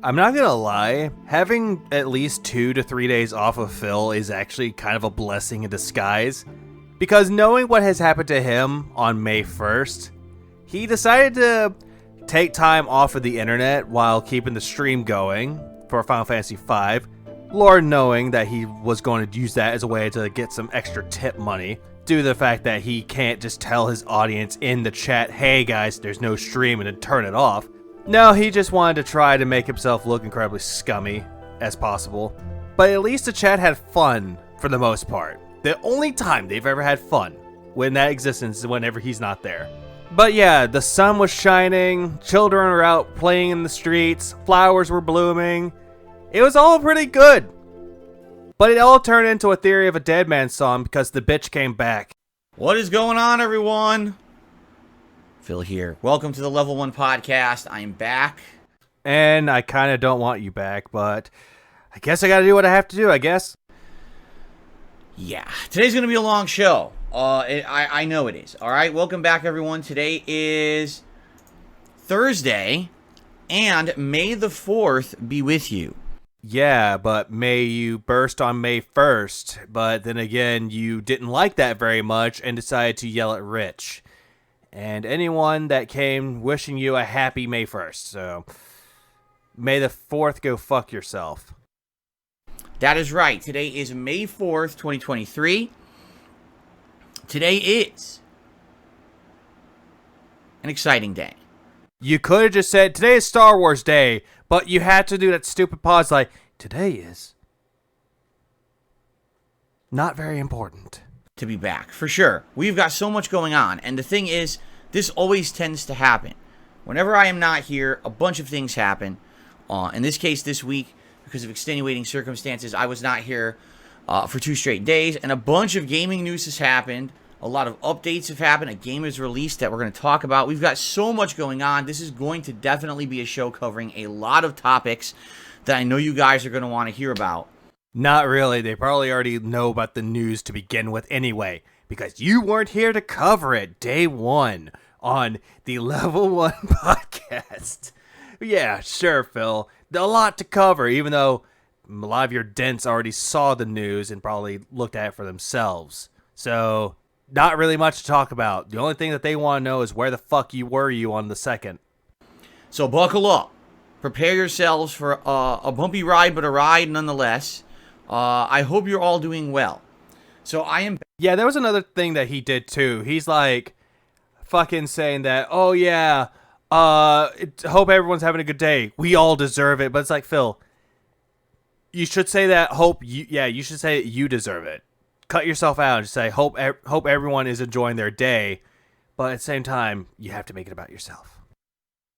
I'm not gonna lie, having at least 2 to 3 days off of Phil is actually kind of a blessing in disguise, because knowing what has happened to him on May 1st, he decided to take time off of the internet while keeping the stream going for Final Fantasy V, Lord knowing that he was going to use that as a way to get some extra tip money, due to the fact that he can't just tell his audience in the chat, hey guys, there's no stream, and then turn it off. No, he just wanted to try to make himself look incredibly scummy as possible. But at least the chat had fun for the most part. The only time they've ever had fun when that existence is whenever he's not there. But yeah, the sun was shining, children were out playing in the streets, flowers were blooming. It was all pretty good. But it all turned into a Theory of a Dead Man song because the bitch came back. What is going on, everyone? Phil here. Welcome to the Level 1 Podcast. I am back. And I kind of don't want you back, but I guess I gotta do what I have to do, I guess. Yeah, today's going to be a long show. I know it is. All right, welcome back, everyone. Today is Thursday, and May the 4th be with you. Yeah, but may you burst on May 1st, but then again, you didn't like that very much and decided to yell at Rich. And anyone that came wishing you a happy May 1st, so May the 4th go fuck yourself. That is right. Today is May 4th, 2023. Today is an exciting day. You could have just said, today is Star Wars Day, but you had to do that stupid pause like, today is not very important. To be back, for sure. We've got so much going on, and the thing is, this always tends to happen. Whenever I am not here, a bunch of things happen. In this case, this week, because of extenuating circumstances, I was not here for 2 straight days, and a bunch of gaming news has happened. A lot of updates have happened. A game is released that we're going to talk about. We've got so much going on. This is going to definitely be a show covering a lot of topics that I know you guys are going to want to hear about. Not really. They probably already know about the news to begin with anyway, because you weren't here to cover it day one on the Level 1 podcast. Yeah, sure, Phil. A lot to cover, even though a lot of your dents already saw the news and probably looked at it for themselves. So, not really much to talk about. The only thing that they want to know is where the fuck were you on the 2nd. So buckle up. Prepare yourselves for a bumpy ride, but a ride nonetheless. I hope you're all doing well. So I am... Yeah, there was another thing that he did too. He's like fucking saying that, oh yeah, hope everyone's having a good day. We all deserve it. But it's like, Phil, you should say that you should say you deserve it. Cut yourself out and just say, hope everyone is enjoying their day. But at the same time, you have to make it about yourself.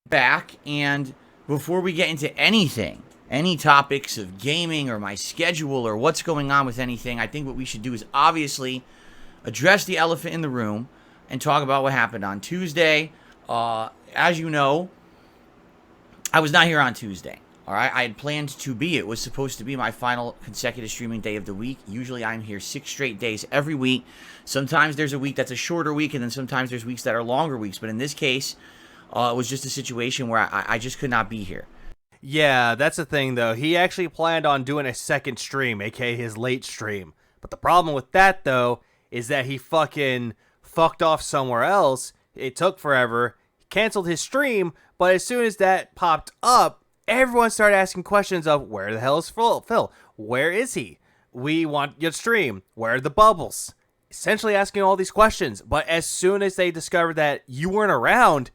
Back, and before we get into anything, any topics of gaming or my schedule or what's going on with anything, I think what we should do is obviously address the elephant in the room and talk about what happened on Tuesday. As you know, I was not here on Tuesday. All right, I had planned to be. It was supposed to be my final consecutive streaming day of the week. Usually I'm here 6 straight days every week. Sometimes there's a week that's a shorter week, and then sometimes there's weeks that are longer weeks. But in this case, it was just a situation where I just could not be here. Yeah, that's the thing, though. He actually planned on doing a second stream, aka his late stream. But the problem with that, though, is that he fucking fucked off somewhere else. It took forever. He canceled his stream, but as soon as that popped up, everyone started asking questions of, where the hell is Phil? Where is he? We want your stream. Where are the bubbles? Essentially asking all these questions. But as soon as they discovered that you weren't around,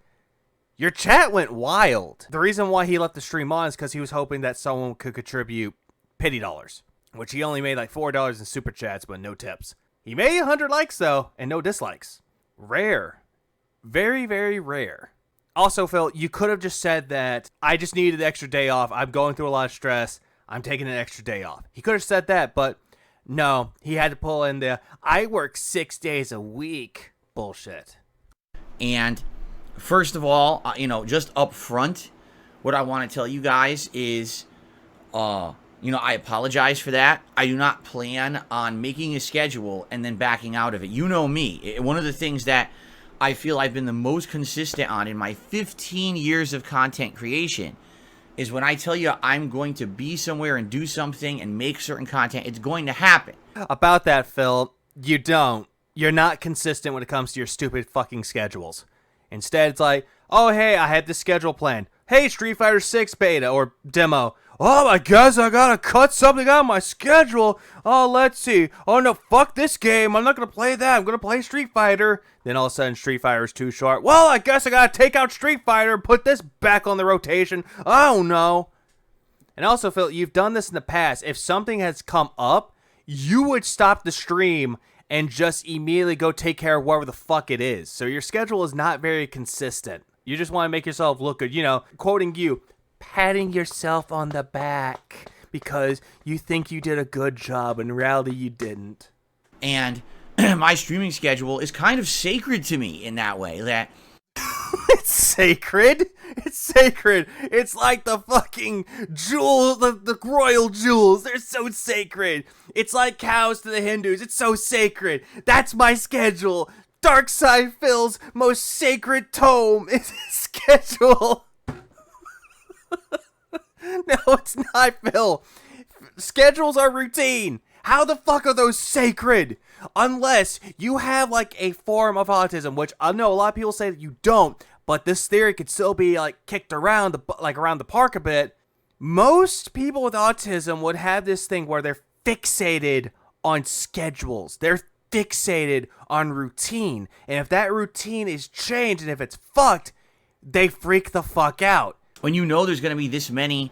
your chat went wild. The reason why he left the stream on is because he was hoping that someone could contribute pity dollars, which he only made like $4 in super chats, but no tips. He made 100 likes, though, and no dislikes. Rare. Very, very rare. Also, Phil, you could have just said that I just needed an extra day off. I'm going through a lot of stress. I'm taking an extra day off. He could have said that, but no. He had to pull in the, I work 6 days a week bullshit. And first of all, just up front, what I want to tell you guys is, I apologize for that. I do not plan on making a schedule and then backing out of it. You know me. One of the things that I feel I've been the most consistent on in my 15 years of content creation is when I tell you I'm going to be somewhere and do something and make certain content, it's going to happen. About that, Phil, you don't. You're not consistent when it comes to your stupid fucking schedules. Instead, it's like, oh, hey, I had this schedule planned. Hey, Street Fighter 6 beta or demo. Oh, I guess I gotta cut something out of my schedule. Oh, let's see. Oh, no, fuck this game. I'm not gonna play that. I'm gonna play Street Fighter. Then all of a sudden, Street Fighter is too short. Well, I guess I gotta take out Street Fighter and put this back on the rotation. Oh, no. And also, Phil, you've done this in the past. If something has come up, you would stop the stream and just immediately go take care of whatever the fuck it is. So your schedule is not very consistent. You just want to make yourself look good. You know, quoting you, patting yourself on the back because you think you did a good job. In reality, you didn't. And my streaming schedule is kind of sacred to me in that way. That It's sacred. It's sacred. It's like the fucking jewels, the royal jewels. They're so sacred. It's like cows to the Hindus. It's so sacred. That's my schedule. Dark Side Phil's most sacred tome is his schedule. No, it's not, Phil. Schedules are routine. How the fuck are those sacred? Unless you have like a form of autism, which I know a lot of people say that you don't, but this theory could still be like kicked around around the park a bit. Most people with autism would have this thing where they're fixated on schedules. They're fixated on routine. And if that routine is changed and if it's fucked, they freak the fuck out. when you know there's going to be this many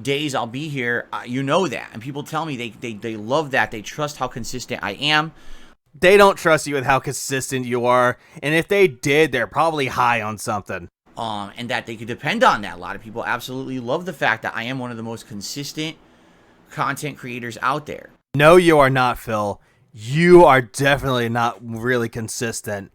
days I'll be here, you know that. And people tell me they love that. They trust how consistent I am. They don't trust you with how consistent you are. And if they did, they're probably high on something. And that they could depend on that. A lot of people absolutely love the fact that I am one of the most consistent content creators out there. No, you are not, Phil. You are definitely not really consistent.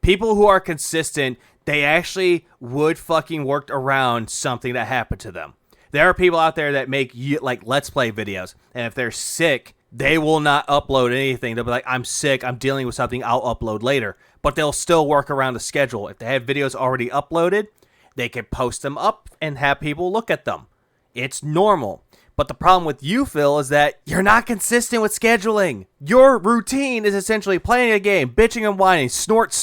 People who are consistent, they actually would fucking work around something that happened to them. There are people out there that make like Let's Play videos, and if they're sick, they will not upload anything. They'll be like, I'm sick, I'm dealing with something, I'll upload later. But they'll still work around the schedule. If they have videos already uploaded, they can post them up and have people look at them. It's normal. But the problem with you, Phil, is that you're not consistent with scheduling. Your routine is essentially playing a game, bitching and whining, snort,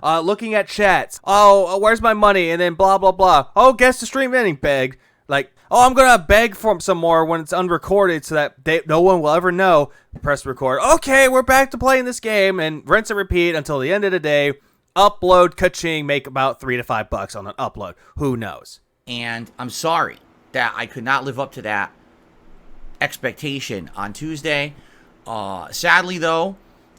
looking at chats. Oh, where's my money? And then blah, blah, blah. Oh, guess the stream ending, beg. Like, oh, I'm going to beg for some more when it's unrecorded so that no one will ever know. Press record. Okay, we're back to playing this game, and rinse and repeat until the end of the day. Upload, ka-ching, make about $3 to $5 on an upload. Who knows? And I'm sorry that I could not live up to that expectation on Tuesday. Sadly, though,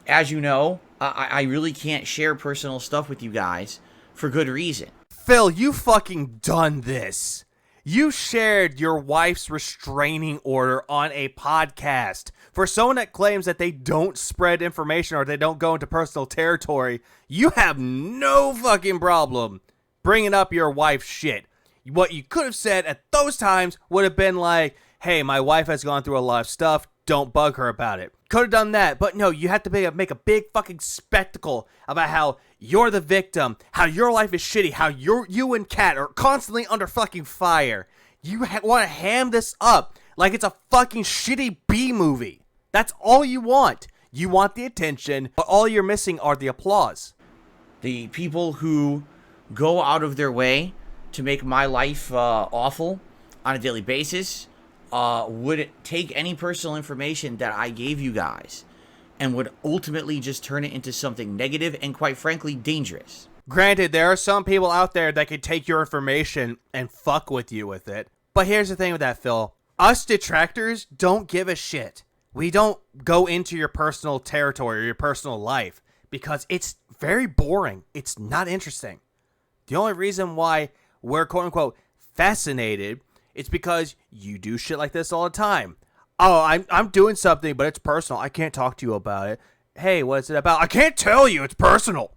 as you know, I really can't share personal stuff with you guys for good reason. Phil, you fucking done this. You shared your wife's restraining order on a podcast. For someone that claims that they don't spread information or they don't go into personal territory, you have no fucking problem bringing up your wife's shit. What you could have said at those times would have been like, hey, my wife has gone through a lot of stuff. Don't bug her about it. Could have done that. But no, you have to make a big fucking spectacle about how you're the victim, how your life is shitty, how you and Kat are constantly under fucking fire. You want to ham this up like it's a fucking shitty B movie. That's all you want. You want the attention, but all you're missing are the applause. The people who go out of their way to make my life awful on a daily basis would take any personal information that I gave you guys and would ultimately just turn it into something negative and, quite frankly, dangerous. Granted, there are some people out there that could take your information and fuck with you with it. But here's the thing with that, Phil. Us detractors don't give a shit. We don't go into your personal territory or your personal life because it's very boring. It's not interesting. The only reason why we're quote-unquote fascinated, it's because you do shit like this all the time. Oh, I'm doing something, but it's personal. I can't talk to you about it. Hey, what is it about? I can't tell you. It's personal.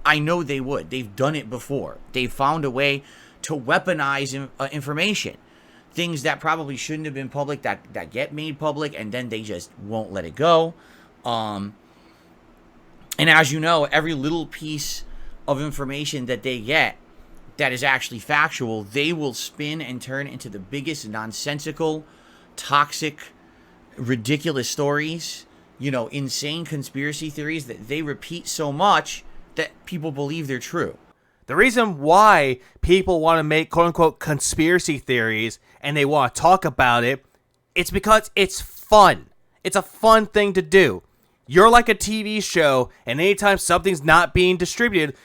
I know they would. They've done it before. They've found a way to weaponize information. Things that probably shouldn't have been public that get made public, and then they just won't let it go. And as you know, every little piece of information that they get that is actually factual, they will spin and turn into the biggest nonsensical, toxic, ridiculous stories, insane conspiracy theories that they repeat so much that people believe they're true. The reason why people want to make quote-unquote conspiracy theories and they want to talk about it, it's because it's fun. It's a fun thing to do. You're like a TV show, and anytime something's not being distributed,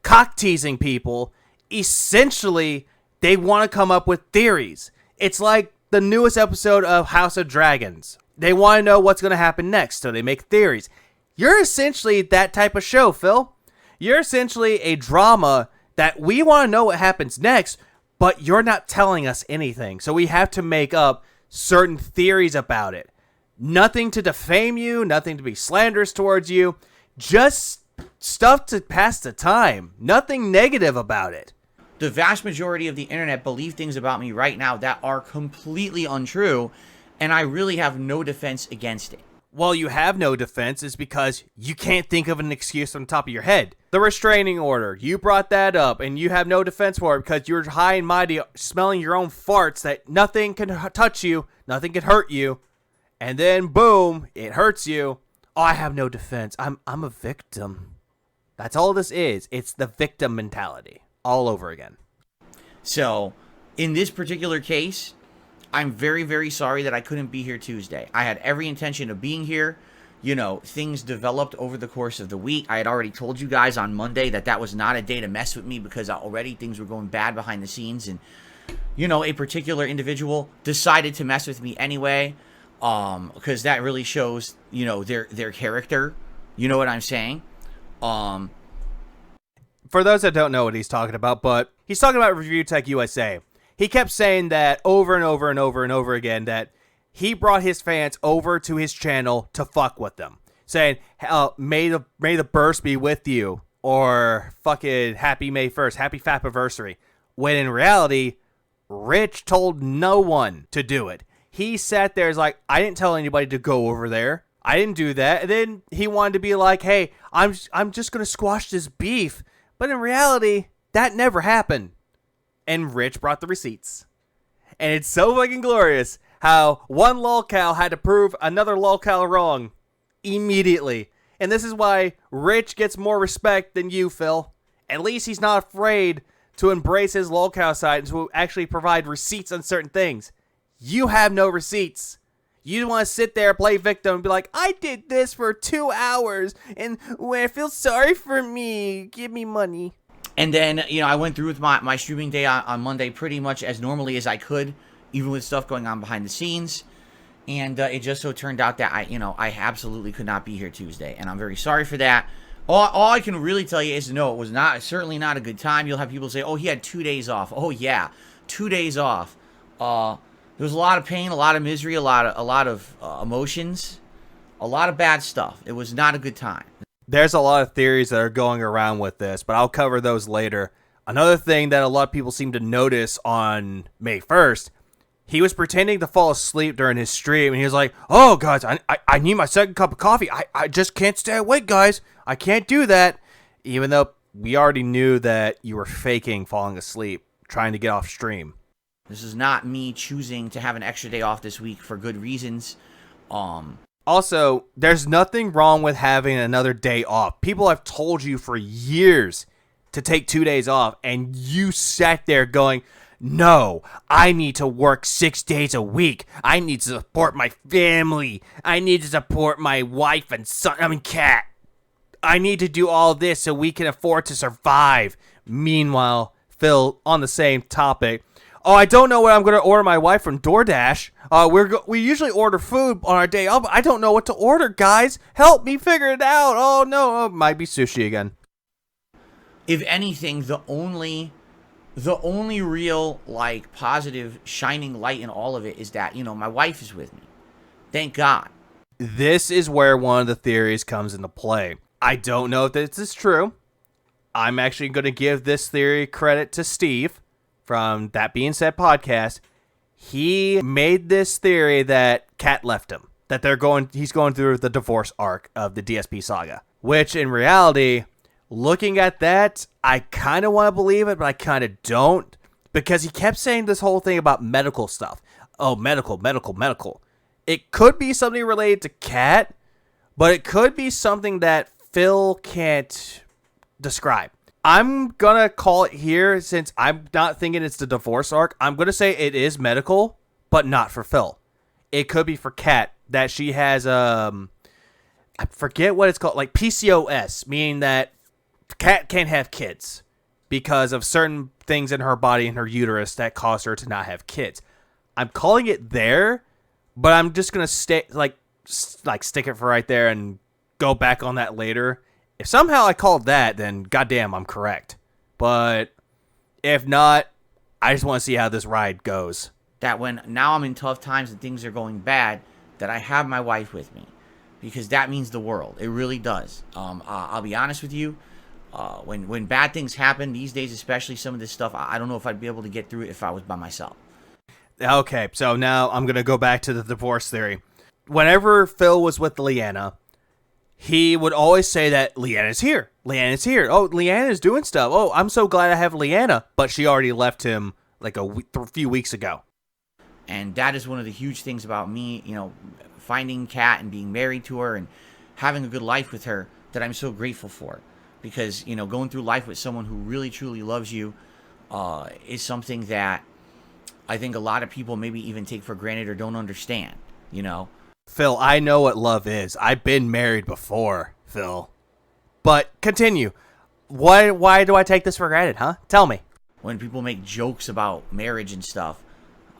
cock teasing people, essentially, they want to come up with theories. It's like the newest episode of House of Dragons. They want to know what's going to happen next, so they make theories. You're essentially that type of show, Phil. You're essentially a drama that we want to know what happens next, but you're not telling us anything. So we have to make up certain theories about it. Nothing to defame you, nothing to be slanderous towards you, just stuff to pass the time. Nothing negative about it. The vast majority of the internet believe things about me right now that are completely untrue, and I really have no defense against it. Well, you have no defense is because you can't think of an excuse on the top of your head. The restraining order, you brought that up, and you have no defense for it because you're high and mighty smelling your own farts that nothing can touch you, nothing can hurt you, and then boom, it hurts you. Oh, I have no defense. I'm a victim. That's all this is. It's the victim mentality all over again. So, in this particular case, I'm very, very sorry that I couldn't be here Tuesday. I had every intention of being here. Things developed over the course of the week. I had already told you guys on Monday that was not a day to mess with me because already things were going bad behind the scenes. And, a particular individual decided to mess with me anyway because that really shows, their character. You know what I'm saying? For those that don't know what he's talking about, but he's talking about Review Tech USA. He kept saying that over and over and over and over again that he brought his fans over to his channel to fuck with them. Saying, may the burst be with you, or fucking happy May 1st, happy Fapiversary. When in reality, Rich told no one to do it. He sat there as like, I didn't tell anybody to go over there. I didn't do that. And then he wanted to be like, hey, I'm just going to squash this beef. But in reality, that never happened. And Rich brought the receipts. And it's so fucking glorious how one lolcow had to prove another lolcow wrong immediately. And this is why Rich gets more respect than you, Phil. At least he's not afraid to embrace his lolcow side and to actually provide receipts on certain things. You have no receipts. You want to sit there, play victim, and be like, I did this for 2 hours, and when I feel sorry for me, give me money. And then, I went through with my streaming day on Monday pretty much as normally as I could, even with stuff going on behind the scenes. And it just so turned out that I absolutely could not be here Tuesday, and I'm very sorry for that. All I can really tell you is no, it was certainly not a good time. You'll have people say, oh, he had 2 days off. Oh, yeah, 2 days off. There was a lot of pain, a lot of misery, a lot of emotions, a lot of bad stuff. It was not a good time. There's a lot of theories that are going around with this, but I'll cover those later. Another thing that a lot of people seem to notice on May 1st, he was pretending to fall asleep during his stream, and he was like, oh, guys, I need my second cup of coffee. I just can't stay awake, guys. I can't do that. Even though we already knew that you were faking falling asleep, trying to get off stream. This is not me choosing to have an extra day off this week for good reasons. Also, there's nothing wrong with having another day off. People have told you for years to take 2 days off, and you sat there going, no, I need to work 6 days a week. I need to support my family. I need to support my wife and cat. I need to do all this so we can afford to survive. Meanwhile, Phil, on the same topic, oh, I don't know what I'm going to order my wife from DoorDash. We usually order food on our day off. I don't know what to order, guys. Help me figure it out. Oh, no. It might be sushi again. If anything, the only real, positive, shining light in all of it is that, my wife is with me. Thank God. This is where one of the theories comes into play. I don't know if this is true. I'm actually going to give this theory credit to Steve from That Being Said podcast. He made this theory that Kat left him, that he's going through the divorce arc of the DSP saga, which in reality, Looking at that, I kind of want to believe it, but I kind of don't. Because he kept saying this whole thing about medical stuff. Oh, medical. It could be something related to Kat, but it could be something that Phil can't describe. I'm going to call it here, since I'm not thinking it's the divorce arc. I'm going to say it is medical, but not for Phil. It could be for Kat, that she has, I forget what it's called, like PCOS, meaning that Kat can't have kids because of certain things in her body and her uterus that cause her to not have kids. I'm calling it there, but I'm just going to stick it for right there and go back on that later. If somehow I called that, then goddamn, I'm correct. But if not, I just want to see how this ride goes. That when now I'm in tough times and things are going bad, that I have my wife with me, because that means the world. It really does. I'll be honest with you. When bad things happen these days, especially some of this stuff, I don't know if I'd be able to get through it if I was by myself. Okay, so now I'm going to go back to the divorce theory. Whenever Phil was with Leanna, he would always say that Leanna's here. Leanna's here. Oh, Leanna's doing stuff. Oh, I'm so glad I have Leanna. But she already left him like a few weeks ago. And that is one of the huge things about me, finding Kat and being married to her and having a good life with her that I'm so grateful for. Because, going through life with someone who really, truly loves you is something that I think a lot of people maybe even take for granted or don't understand, Phil, I know what love is. I've been married before, Phil. But continue. Why do I take this for granted, huh? Tell me. When people make jokes about marriage and stuff,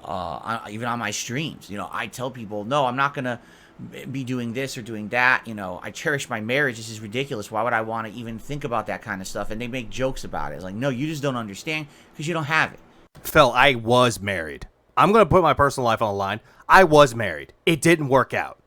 even on my streams, I tell people, no, I'm not going to be doing this or doing that. I cherish my marriage. This is ridiculous. Why would I want to even think about that kind of stuff? And they make jokes about it. It's like, no, you just don't understand because you don't have it. Phil, I was married. I'm going to put my personal life on the line. I was married. It didn't work out.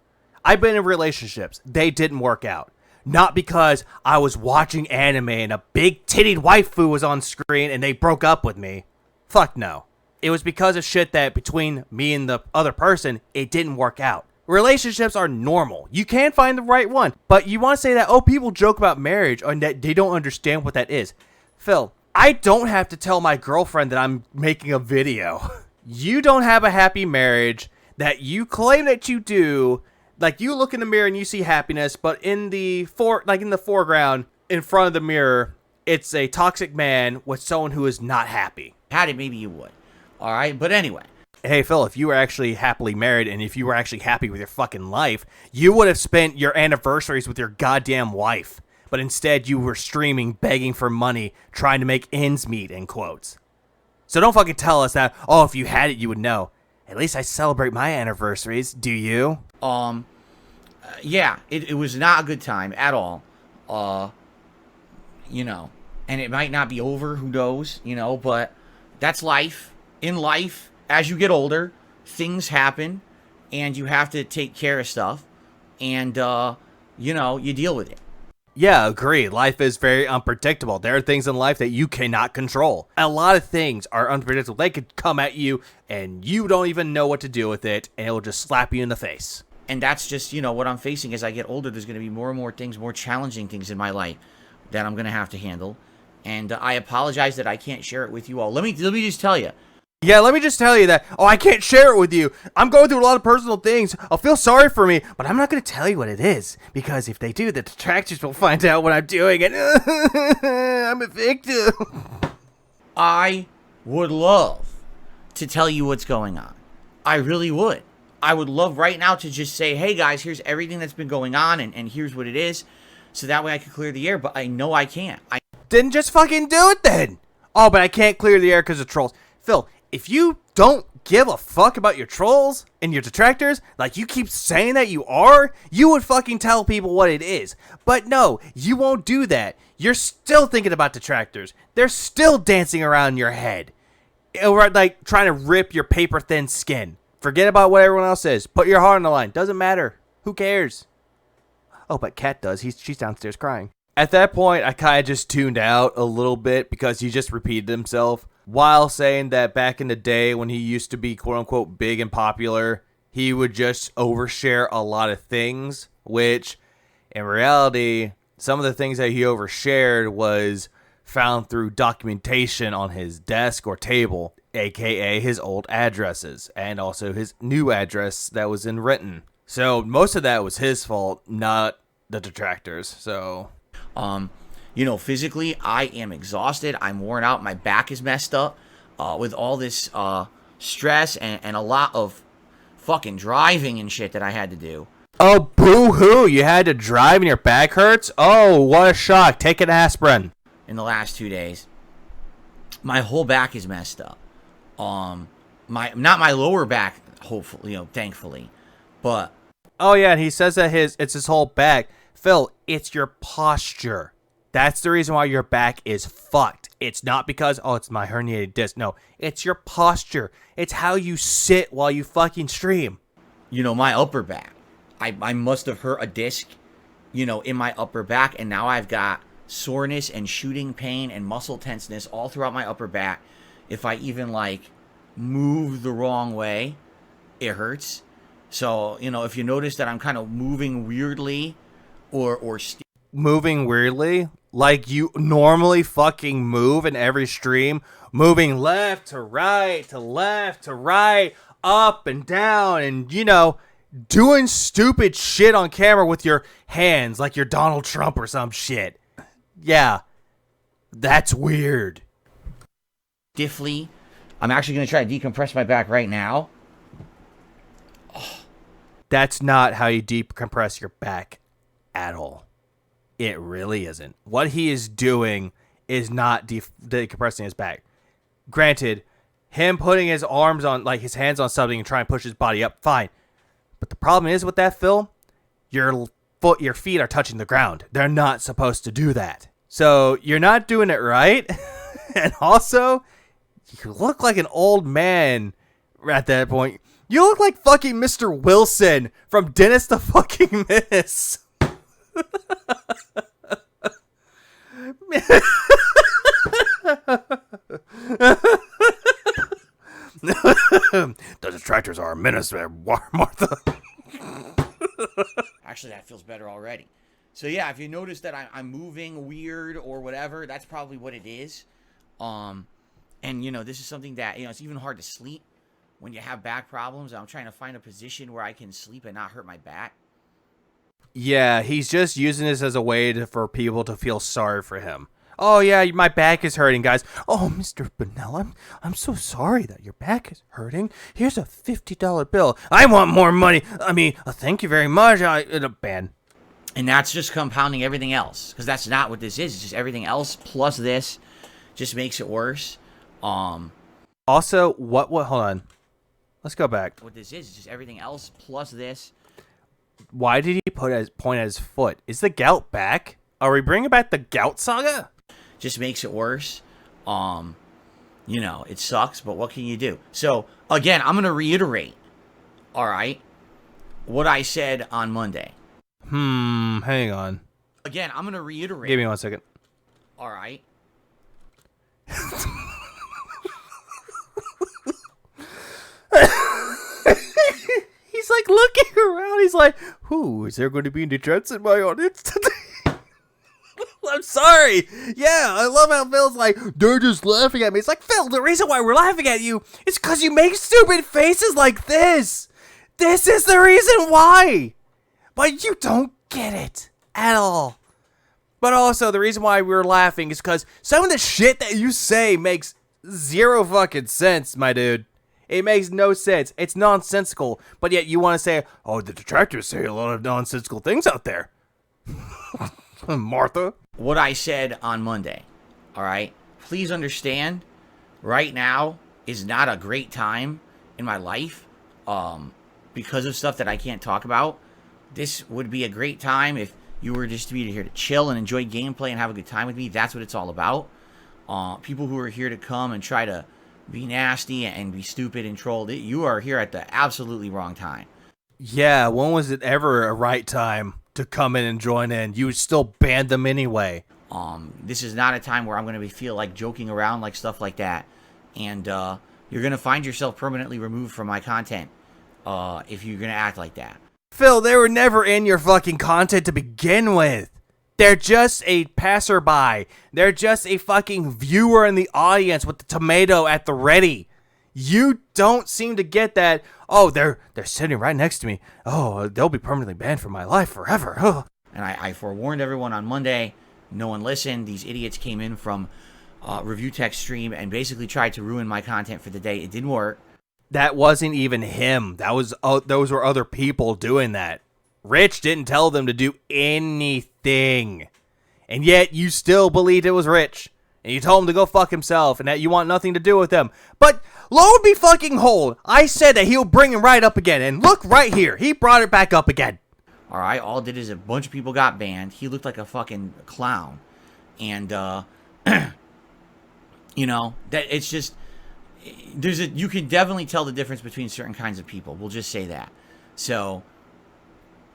I've been in relationships. They didn't work out. Not because I was watching anime and a big-titted waifu was on screen and they broke up with me. Fuck no. It was because of shit that between me and the other person, it didn't work out. Relationships are normal. You can find the right one. But you want to say that, oh, people joke about marriage and that they don't understand what that is. Phil, I don't have to tell my girlfriend that I'm making a video. You don't have a happy marriage that you claim that you do. Like, you look in the mirror and you see happiness, but in the foreground, in front of the mirror, it's a toxic man with someone who is not happy. Had it, maybe you would. All right, but anyway. Hey, Phil, if you were actually happily married and if you were actually happy with your fucking life, you would have spent your anniversaries with your goddamn wife. But instead, you were streaming, begging for money, trying to make ends meet, in quotes. So don't fucking tell us that, oh, if you had it, you would know. At least I celebrate my anniversaries. Do you? Yeah, it was not a good time at all. And it might not be over, who knows, but that's life. In life, as you get older, things happen, and you have to take care of stuff, and, you deal with it. Yeah, agree. Life is very unpredictable. There are things in life that you cannot control. A lot of things are unpredictable. They could come at you, and you don't even know what to do with it, and it will just slap you in the face. And that's just, what I'm facing as I get older. There's going to be more and more things, more challenging things in my life that I'm going to have to handle. And I apologize that I can't share it with you all. Let me just tell you. Yeah, let me just tell you that, I can't share it with you. I'm going through a lot of personal things. I'll feel sorry for me, but I'm not going to tell you what it is. Because if they do, the detractors will find out what I'm doing, and I'm a victim. I would love to tell you what's going on. I really would. I would love right now to just say, hey guys, here's everything that's been going on, and here's what it is. So that way I can clear the air, but I know I can't. Then just fucking do it then. Oh, but I can't clear the air because of trolls. Phil, if you don't give a fuck about your trolls and your detractors, like you keep saying that you are, you would fucking tell people what it is. But no, you won't do that. You're still thinking about detractors. They're still dancing around your head. Like trying to rip your paper thin skin. Forget about what everyone else says. Put your heart on the line. Doesn't matter. Who cares? Oh, but Kat does. She's downstairs crying. At that point, I kind of just tuned out a little bit because he just repeated himself while saying that back in the day when he used to be quote-unquote big and popular, he would just overshare a lot of things, which in reality, Some of the things that he overshared was found through documentation on his desk or table, aka his old addresses, and also his new address that was in Renton. So most of that was his fault, not the detractors. So, physically, I am exhausted. I'm worn out. My back is messed up with all this stress and a lot of fucking driving and shit that I had to do. Oh, boo-hoo, you had to drive and your back hurts? Oh, what a shock. Take an aspirin. In the last 2 days, my whole back is messed up. Not my lower back, hopefully, thankfully, but... Oh, yeah, and he says that it's his whole back. Phil, it's your posture. That's the reason why your back is fucked. It's not because, it's my herniated disc. No, it's your posture. It's how you sit while you fucking stream. My upper back. I must have hurt a disc, in my upper back, and now I've got soreness and shooting pain and muscle tenseness all throughout my upper back. If I even, move the wrong way, it hurts. So, if you notice that I'm kind of moving weirdly or moving weirdly? Like you normally fucking move in every stream? Moving left to right, up and down, and, doing stupid shit on camera with your hands like you're Donald Trump or some shit. Yeah, that's weird. Stiffly. I'm actually going to try to decompress my back right now. That's not how you decompress your back at all. It really isn't. What he is doing is not decompressing his back. Granted, him putting his arms on, his hands on something and trying to push his body up, fine. But the problem is with that, Phil, your feet are touching the ground. They're not supposed to do that. So you're not doing it right. And also, you look like an old man at that point. You look like fucking Mr. Wilson from Dennis the fucking Menace. The detractors are a menace, Martha. Actually, that feels better already. So yeah, if you notice that I'm moving weird or whatever, that's probably what it is. And this is something that it's even hard to sleep when you have back problems. I'm trying to find a position where I can sleep and not hurt my back. Yeah, he's just using this as a way for people to feel sorry for him. Oh, yeah, my back is hurting, guys. Oh, Mr. Bonnell, I'm so sorry that your back is hurting. Here's a $50 bill. I want more money. Thank you very much. Ban. And that's just compounding everything else, because that's not what this is. It's just everything else plus this just makes it worse. Also, what, hold on. Let's go back. What this is just everything else plus this. Why did he point at his foot? Is the gout back? Are we bringing back the gout saga? Just makes it worse. It sucks, but what can you do? So, again, I'm going to reiterate, all right, what I said on Monday. Hang on. Again, I'm going to reiterate. Give me 1 second. All right. He's looking around. He's like, is there going to be any detractors in my audience today? I'm sorry. Yeah, I love how Phil's like, they're just laughing at me. It's like, Phil, the reason why we're laughing at you is because you make stupid faces like this. This is the reason why. But you don't get it at all. But also, the reason why we're laughing is because some of the shit that you say makes zero fucking sense, my dude. It makes no sense. It's nonsensical. But yet you want to say, the detractors say a lot of nonsensical things out there. Martha. What I said on Monday, all right? Please understand, right now is not a great time in my life because of stuff that I can't talk about. This would be a great time if you were just to be here to chill and enjoy gameplay and have a good time with me. That's what it's all about. People who are here to come and try to be nasty and be stupid and trolled, you are here at the absolutely wrong time. Yeah, when was it ever a right time to come in and join in? You would still ban them anyway. This is not a time where I'm going to feel like joking around like stuff like that. And you're going to find yourself permanently removed from my content if you're going to act like that. Phil, they were never in your fucking content to begin with. They're just a passerby. They're just a fucking viewer in the audience with the tomato at the ready. You don't seem to get that. Oh, they're sitting right next to me. Oh, they'll be permanently banned from my life forever. Oh. And I forewarned everyone on Monday. No one listened. These idiots came in from Review Tech stream and basically tried to ruin my content for the day. It didn't work. That wasn't even him. Those were other people doing that. Rich didn't tell them to do anything. And yet you still believed it was Rich. And you told him to go fuck himself and that you want nothing to do with him. But lo and be fucking hold, I said that he'll bring it right up again. And look right here. He brought it back up again. All right, all it did is a bunch of people got banned. He looked like a fucking clown. And, you know, that it's just, you can definitely tell the difference between certain kinds of people. We'll just say that. So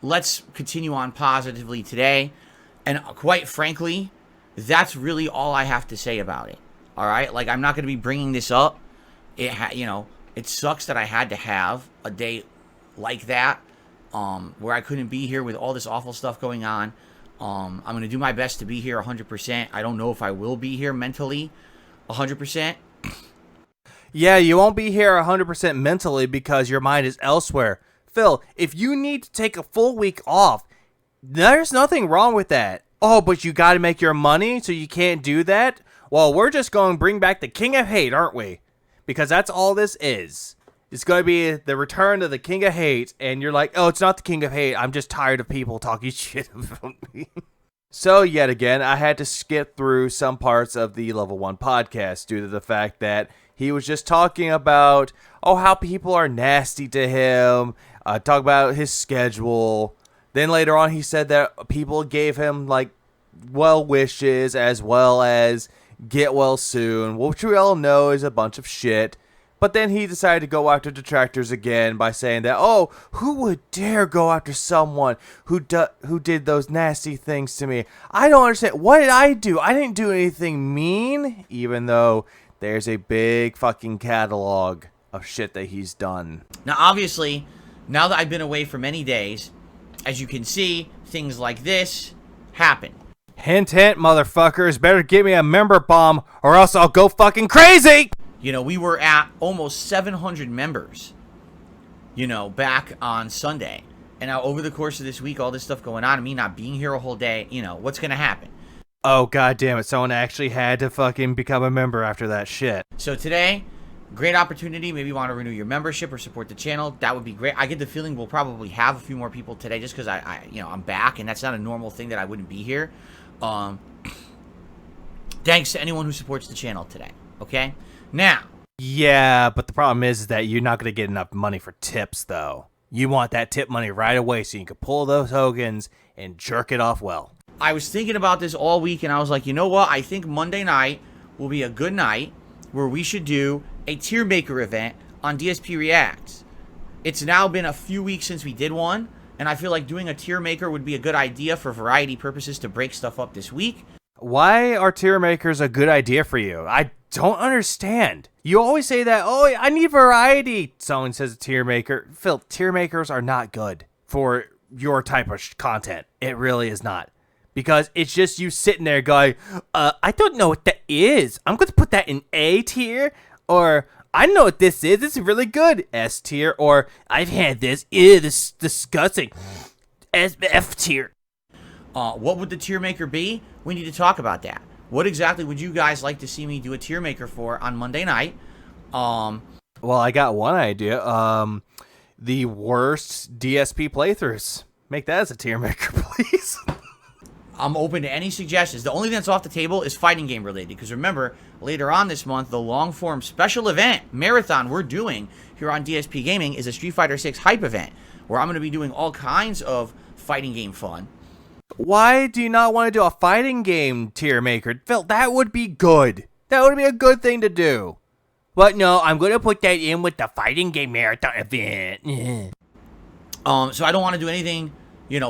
let's continue on positively today. And quite frankly, that's really all I have to say about it. All right? Like, I'm not going to be bringing this up. It sucks that I had to have a day like that where I couldn't be here with all this awful stuff going on. I'm going to do my best to be here 100%. I don't know if I will be here mentally 100%. Yeah, you won't be here 100% mentally because your mind is elsewhere. Phil, if you need to take a full week off, there's nothing wrong with that. Oh, but you got to make your money, so you can't do that? Well, we're just going to bring back the King of Hate, aren't we? Because that's all this is. It's going to be the return of the King of Hate, and you're like, oh, it's not the King of Hate. I'm just tired of people talking shit about me. So, yet again, I had to skip through some parts of the Level 1 podcast due to the fact that he was just talking about, how people are nasty to him, talk about his schedule. Then later on, he said that people gave him, like, well wishes as well as get well soon, which we all know is a bunch of shit. But then he decided to go after detractors again by saying that, who would dare go after someone who did those nasty things to me? I don't understand. What did I do? I didn't do anything mean, even though there's a big fucking catalog of shit that he's done. Now, obviously, now that I've been away for many days, as you can see, things like this happen. Hint, hint, motherfuckers. Better give me a member bomb or else I'll go fucking crazy! You know, we were at almost 700 members, back on Sunday. And now over the course of this week, all this stuff going on, and me not being here a whole day, what's going to happen? Oh, god damn it. Someone actually had to fucking become a member after that shit. So today, great opportunity. Maybe you want to renew your membership or support the channel. That would be great. I get the feeling we'll probably have a few more people today just because I'm back, and that's not a normal thing that I wouldn't be here. Thanks to anyone who supports the channel today, okay? Now. Yeah, but the problem is that you're not going to get enough money for tips, though. You want that tip money right away so you can pull those tokens and jerk it off well. I was thinking about this all week, and I was like, you know what? I think Monday night will be a good night where we should do a tier maker event on DSP Reacts. It's now been a few weeks since we did one, and I feel like doing a tier maker would be a good idea for variety purposes to break stuff up this week. Why are tier makers a good idea for you? I don't understand. You always say that, I need variety. Someone says a tier maker. Phil, tier makers are not good for your type of content. It really is not. Because it's just you sitting there going, I don't know what that is. I'm going to put that in A tier. Or, I know what this is. This is really good. S tier. Or, I've had this. Ew, this is disgusting. F tier. What would the tier maker be? We need to talk about that. What exactly would you guys like to see me do a tier maker for on Monday night? Well, I got one idea. The worst DSP playthroughs. Make that as a tier maker, please. I'm open to any suggestions. The only thing that's off the table is fighting game related. Because remember, later on this month, the long form special event marathon we're doing here on DSP Gaming is a Street Fighter 6 hype event where I'm going to be doing all kinds of fighting game fun. Why do you not want to do a fighting game tier maker? Phil, that would be good. That would be a good thing to do. But no, I'm going to put that in with the fighting game marathon event. So I don't want to do anything,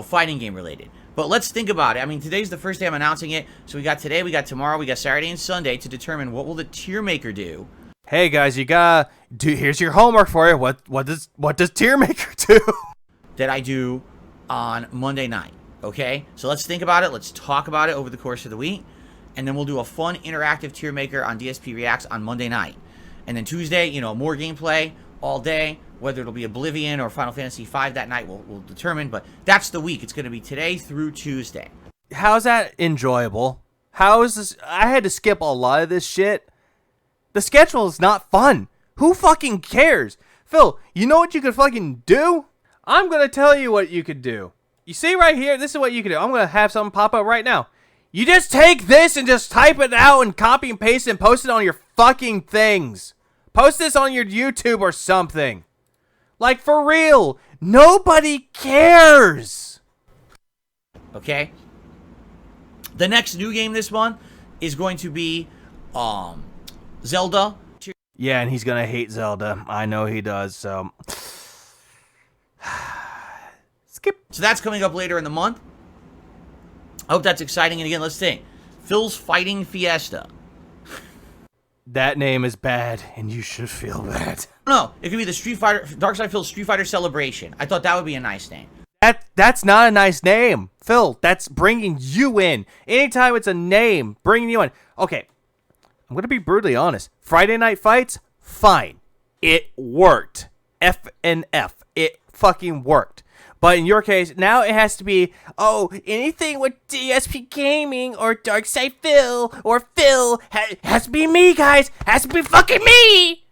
fighting game related. But let's think about it. I mean, today's the first day I'm announcing it. So we got today, we got tomorrow, we got Saturday and Sunday to determine what will the tier maker do. Hey guys, you gotta do. Here's your homework for you. What does tier maker do? That I do on Monday night. Okay? So let's think about it. Let's talk about it over the course of the week. And then we'll do a fun interactive tier maker on DSP Reacts on Monday night. And then Tuesday, more gameplay all day. Whether it'll be Oblivion or Final Fantasy V that night, we'll determine. But that's the week. It's going to be today through Tuesday. How's that enjoyable? How is this? I had to skip a lot of this shit. The schedule is not fun. Who fucking cares? Phil, you know what you could fucking do? I'm going to tell you what you could do. You see right here? This is what you can do. I'm going to have something pop up right now. You just take this and just type it out and copy and paste it and post it on your fucking things. Post this on your YouTube or something. Like, for real. Nobody cares. Okay? The next new game this month is going to be Zelda. Yeah, and he's going to hate Zelda. I know he does, so... Skip. So that's coming up later in the month. I hope that's exciting. And again, let's see. Phil's Fighting Fiesta. That name is bad, and you should feel bad. No, it could be the Darkside Phil's Street Fighter Celebration. I thought that would be a nice name. That's not a nice name. Phil, that's bringing you in. Anytime it's a name, bringing you in. Okay, I'm going to be brutally honest. Friday Night Fights, fine. It worked. F and F. It fucking worked. But in your case, now it has to be, anything with DSP Gaming or Darkside Phil or Phil has to be me, guys. Has to be fucking me.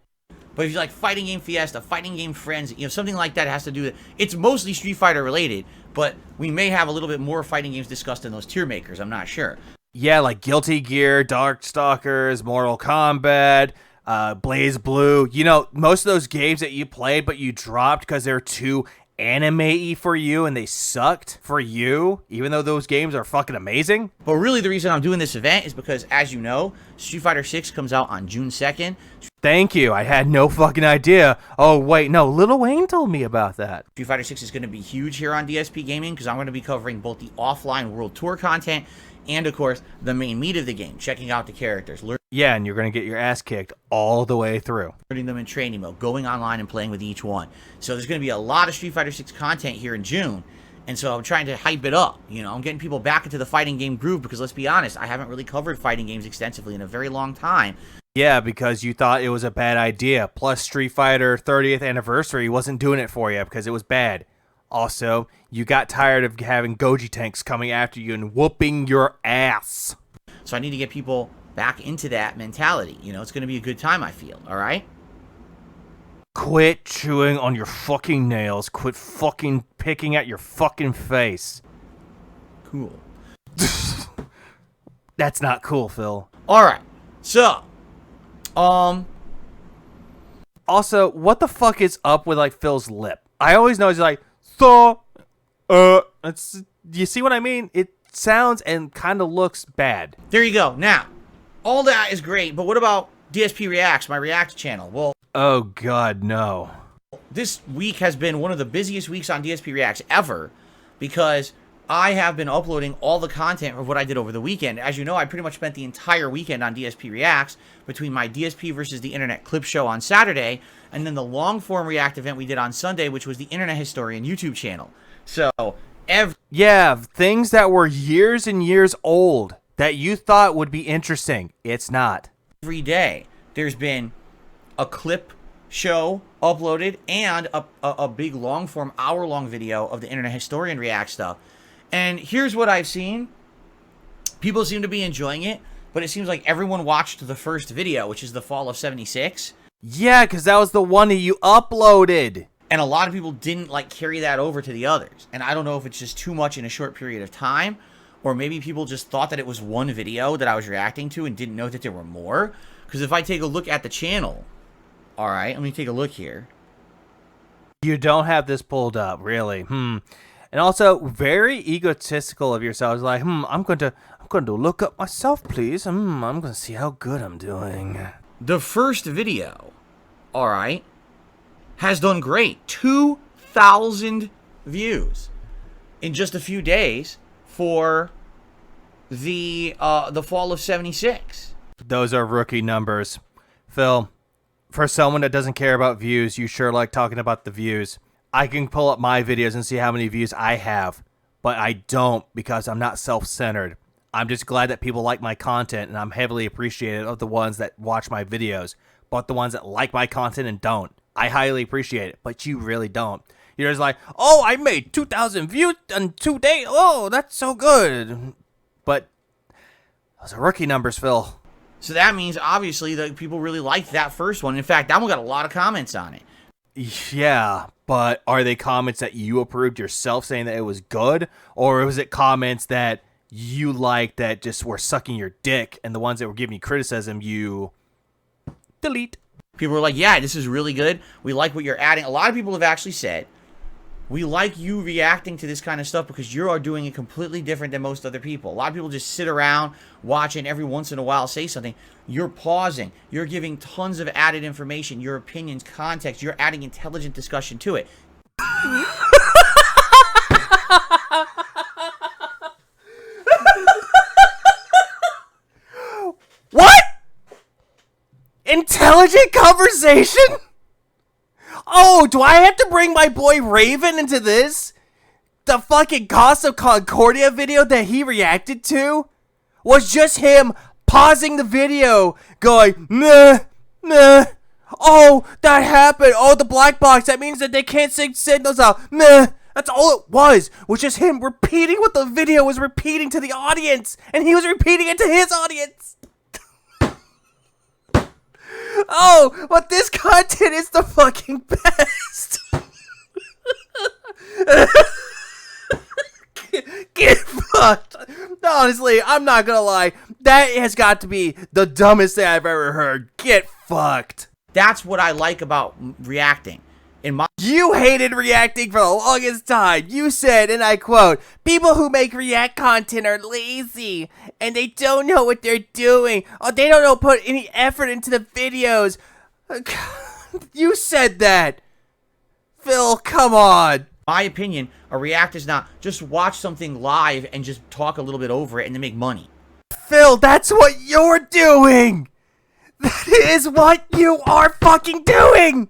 But if you like Fighting Game Fiesta, Fighting Game Friends, something like that has to do with, it's mostly Street Fighter related, but we may have a little bit more fighting games discussed in those tier makers. I'm not sure. Yeah, like Guilty Gear, Darkstalkers, Mortal Kombat, Blaze Blue. Most of those games that you played but you dropped because they're too anime-y for you and they sucked for you, even though those games are fucking amazing. But really the reason I'm doing this event is because, as you know, Street Fighter 6 comes out on June 2nd. Thank you. I had no fucking idea. Oh, wait, no, Lil Wayne told me about that. Street Fighter 6 is going to be huge here on DSP Gaming because I'm going to be covering both the offline World Tour content and, of course, the main meat of the game, checking out the characters, yeah, and you're going to get your ass kicked all the way through. Learning them in training mode, going online and playing with each one. So there's going to be a lot of Street Fighter 6 content here in June. And so I'm trying to hype it up. I'm getting people back into the fighting game groove because, let's be honest, I haven't really covered fighting games extensively in a very long time. Yeah, because you thought it was a bad idea. Plus, Street Fighter 30th Anniversary wasn't doing it for you because it was bad. Also, you got tired of having Goji tanks coming after you and whooping your ass. So I need to get people back into that mentality. It's going to be a good time, I feel. All right? Quit chewing on your fucking nails. Quit fucking picking at your fucking face. Cool. That's not cool, Phil. All right. So, also, what the fuck is up with, Phil's lip? I always know he's like, it's, you see what I mean? It sounds and kind of looks bad. There you go. Now, all that is great, but what about DSP Reacts, my React channel? Well, oh god, no. This week has been one of the busiest weeks on DSP Reacts ever because I have been uploading all the content of what I did over the weekend. As you know, I pretty much spent the entire weekend on DSP Reacts between my DSP versus the Internet clip show on Saturday and then the long-form React event we did on Sunday, which was the Internet Historian YouTube channel. So, yeah, things that were years and years old that you thought would be interesting. It's not. Every day, there's been a clip show uploaded and a big long-form, hour-long video of the Internet Historian React stuff. And here's what I've seen. People seem to be enjoying it, but it seems like everyone watched the first video, which is the Fall of 76. Yeah, because that was the one that you uploaded. And a lot of people didn't carry that over to the others. And I don't know if it's just too much in a short period of time, or maybe people just thought that it was one video that I was reacting to and didn't know that there were more. Because if I take a look at the channel, all right, let me take a look here. You don't have this pulled up, really. And also, very egotistical of yourselves. Like, I'm going to look up myself, please. I'm going to see how good I'm doing. The first video, all right, has done great. 2,000 views in just a few days for the Fall of 76. Those are rookie numbers. Phil, for someone that doesn't care about views, you sure like talking about the views. I can pull up my videos and see how many views I have. but I don't because I'm not self-centered. I'm just glad that people like my content, and I'm heavily appreciative of the ones that watch my videos. But the ones that like my content and don't, I highly appreciate it, but you really don't. You're just like, oh, I made 2,000 views in 2 days. Oh, that's so good. But those are rookie numbers, Phil. So that means, obviously, that people really liked that first one. In fact, that one got a lot of comments on it. Yeah, but are they comments that you approved yourself saying that it was good? Or was it comments that you liked that just were sucking your dick, and the ones that were giving you criticism, you delete? People were like, yeah, this is really good. We like what you're adding. A lot of people have actually said, we like you reacting to this kind of stuff because you are doing it completely different than most other people. A lot of people just sit around watching every once in a while say something. You're pausing. You're giving tons of added information, your opinions, context. You're adding intelligent discussion to it. What? Intelligent conversation? Oh, do I have to bring my boy Raven into this? The fucking Cost of Concordia video that he reacted to was just him pausing the video, going, nah, nah. Oh, that happened. Oh, the black box. That means that they can't send signals out. Nah. That's all it was just him repeating what the video was repeating to the audience. And he was repeating it to his audience. Oh, but this content is the fucking best. Get fucked. Honestly, I'm not gonna lie. That has got to be the dumbest thing I've ever heard. Get fucked. That's what I like about reacting. You hated reacting for the longest time. You said, and I quote, people who make react content are lazy and they don't know what they're doing. Oh, they don't know put any effort into the videos. You said that. Phil, come on. My opinion, a react is not just watch something live and just talk a little bit over it and then make money. Phil, that's what you're doing. That is what you are fucking doing.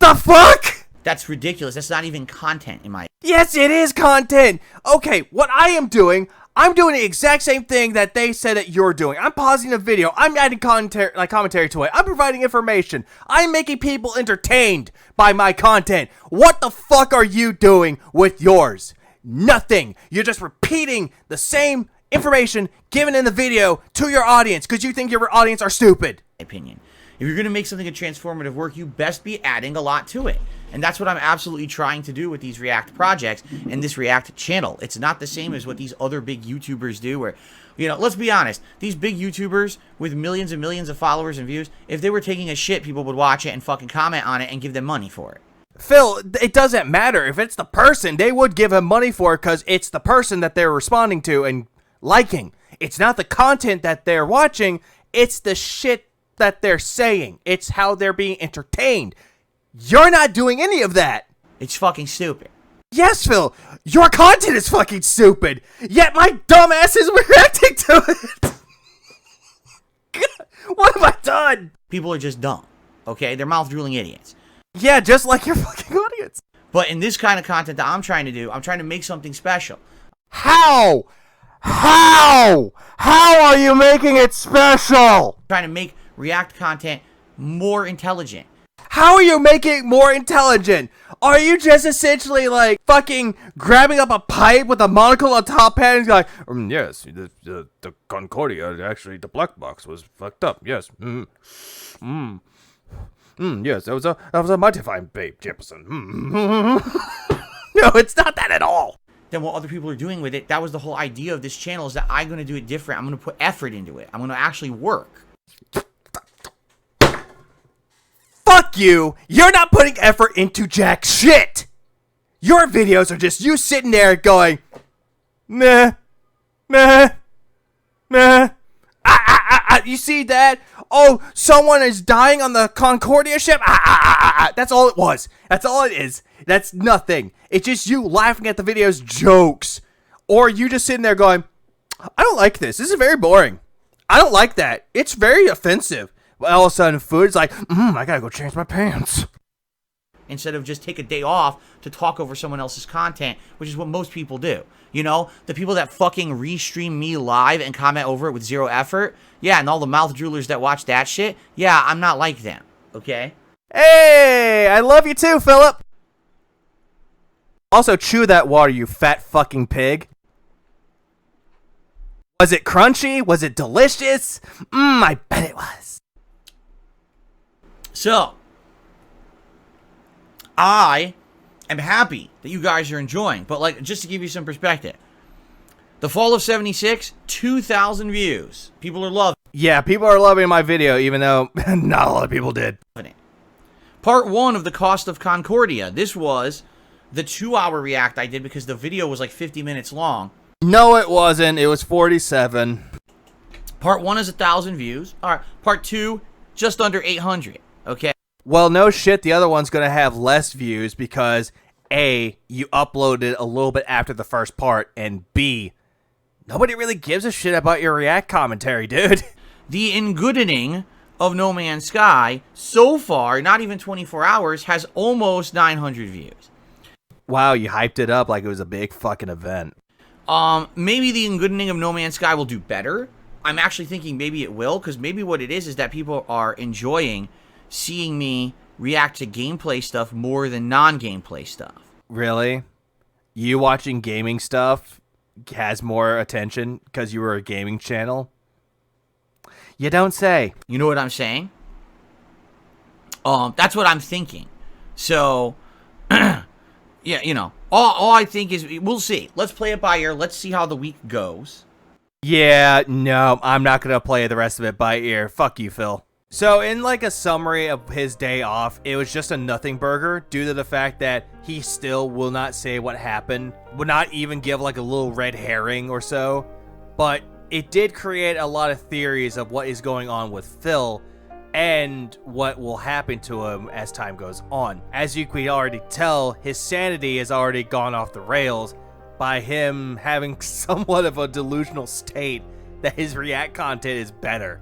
The fuck? That's ridiculous. That's not even content in my... Yes, it is content. Okay, what I am doing, I'm doing the exact same thing that they said that you're doing. I'm pausing the video. I'm adding commentary to it. I'm providing information. I'm making people entertained by my content. What the fuck are you doing with yours? Nothing. You're just repeating the same information given in the video to your audience because you think your audience are stupid. Opinion. If you're going to make something a transformative work, you best be adding a lot to it. And that's what I'm absolutely trying to do with these React projects and this React channel. It's not the same as what these other big YouTubers do where, you know, let's be honest. These big YouTubers with millions and millions of followers and views, if they were taking a shit, people would watch it and fucking comment on it and give them money for it. Phil, it doesn't matter. If it's the person, they would give him money for it because it's the person that they're responding to and liking. It's not the content that they're watching. It's the shit that they're saying. It's how they're being entertained. You're not doing any of that. It's fucking stupid. Yes, Phil, your content is fucking stupid, yet my dumb ass is reacting to it. What have I done? People are just dumb, okay? They're mouth-drooling idiots. Yeah, just like your fucking audience. But in this kind of content that I'm trying to do, I'm trying to make something special. How? How are you making it special? I'm trying to make React content more intelligent. How are you making it more intelligent? Are you just essentially like fucking grabbing up a pipe with a monocle on top hat and like, yes, the Concordia, actually the black box was fucked up. Yes. Yes, that was a mighty fine babe, Jefferson. No, it's not that at all. Than what other people are doing with it. That was the whole idea of this channel, is that I'm going to do it different. I'm going to put effort into it. I'm going to actually work. Fuck you! You're not putting effort into jack shit! Your videos are just you sitting there going, meh, meh, meh. You see that? Oh, someone is dying on the Concordia ship? That's all it was. That's all it is. That's nothing. It's just you laughing at the video's jokes. Or you just sitting there going, I don't like this. This is very boring. I don't like that. It's very offensive. All of a sudden, food's like, I gotta go change my pants. instead of just take a day off to talk over someone else's content, which is what most people do. You know, the people that fucking restream me live and comment over it with zero effort, yeah, and all the mouth droolers that watch that shit, yeah, I'm not like them, okay? Hey, I love you too, Philip. Also, chew that water, you fat fucking pig. Was it crunchy? Was it delicious? I bet it was. So, I am happy that you guys are enjoying, but like, just to give you some perspective, the Fall of 76, 2,000 views. People are loving it. Yeah, people are loving my video, even though not a lot of people did. Part 1 of the Cost of Concordia. This was the 2-hour react I did because the video was like 50 minutes long. No, it wasn't. It was 47. Part 1 is 1,000 views. All right. Part 2, just under 800. Okay. Well, no shit. The other one's going to have less views because A, you uploaded a little bit after the first part, and B, nobody really gives a shit about your react commentary, dude. The Engoodening of No Man's Sky, so far, not even 24 hours, has almost 900 views. Wow, you hyped it up like it was a big fucking event. Maybe the Engoodening of No Man's Sky will do better. I'm actually thinking maybe it will, because maybe what it is that people are enjoying seeing me react to gameplay stuff more than non-gameplay stuff. Really? You watching gaming stuff has more attention because you were a gaming channel? You don't say. You know what I'm saying? That's what I'm thinking. So, yeah, you know, all I think is, we'll see. Let's play it by ear. Let's see how the week goes. Yeah, no, I'm not going to play the rest of it by ear. Fuck you, Phil. So, in like a summary of his day off, it was just a nothing burger due to the fact that he still will not say what happened, would not even give like a little red herring or so, but it did create a lot of theories of what is going on with Phil and what will happen to him as time goes on. As you can already tell, his sanity has already gone off the rails by him having somewhat of a delusional state that his react content is better.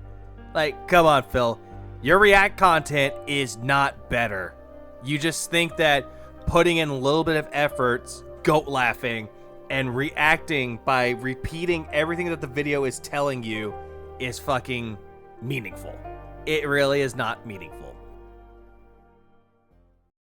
Like, come on, Phil. Your react content is not better. You just think that putting in a little bit of efforts, goat laughing, and reacting by repeating everything that the video is telling you is fucking meaningful. It really is not meaningful.